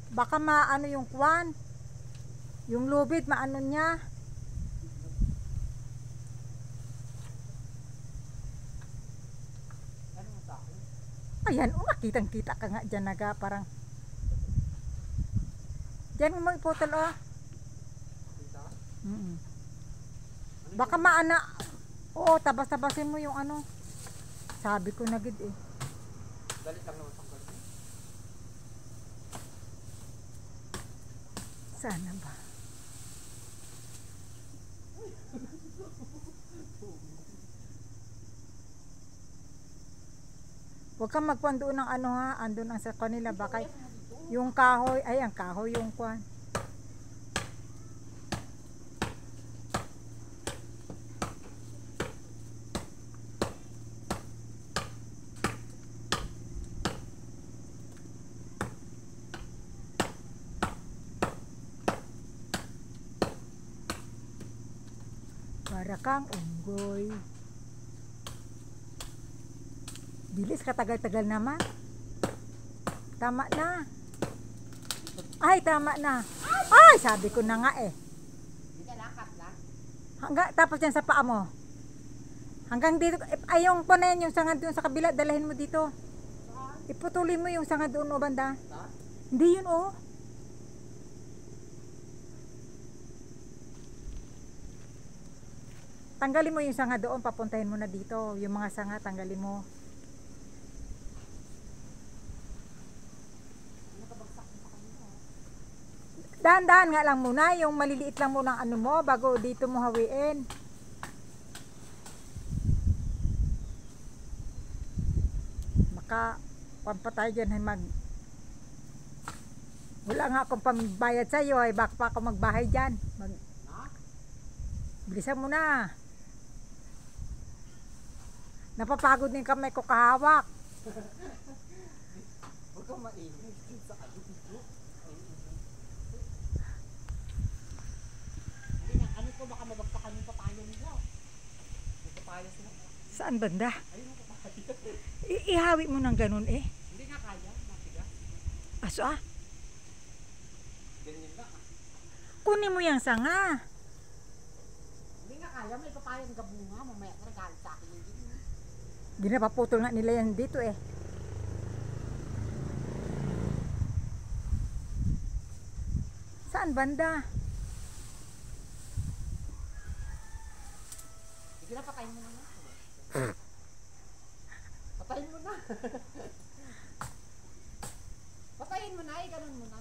Baka maano yung kwan. Yung lubid, maano niya. Ayan, makitang kita ka nga dyan naga. Parang dyan mo iputol oh. Baka maana. Oo, tabas-tabasin mo yung ano. Sabi ko na gid eh. Dalit lang naman tanggal. Sana ba? Huwag kang magkuhan doon ng ano ha. Andun ang sa kanila. Baka yung kahoy. Ay, ang kahoy yung kuhan. Para kang unggoy. Bilis, katagal-tagal naman. Tama na. Ay, tama na. Ay, sabi ko na nga eh. Tapos yan sa paa mo. Hanggang dito. Ay, yung punayan yung sangad doon sa kabila. Dalahin mo dito. Iputulin mo yung sangad doon o banda. Hindi yun oh. Tanggalin mo yung sanga doon, papuntahin mo na dito. Yung mga sanga, tanggalin mo. Dahan-dahan nga lang muna, yung maliliit lang muna ang ano mo, bago dito mo hawiin. Maka, pampatay dyan ay wala nga akong pambayad sa'yo, ay baka pa ako magbahay dyan. Bilisan mo na. Napapagod din kamay ko kahawak. Huwag kang maingay sa ano. Ano ko baka mabagsakan yung papaya nila. Yung papaya sila. Saan banda? Ayun yung papaya. Ihawi mo ng ganun eh. Hindi nga kaya, matigas. Aso ah. Ganyan lang ah. Kunin mo yung sanga. Hindi nga kaya, may papayang gabunga. Mamaya na galit sa akin yung din. Ginapaputol nga nila yan dito eh. Saan banda? Sige na, patayin mo na. Patayin mo na. Patayin mo na, ganun mo na.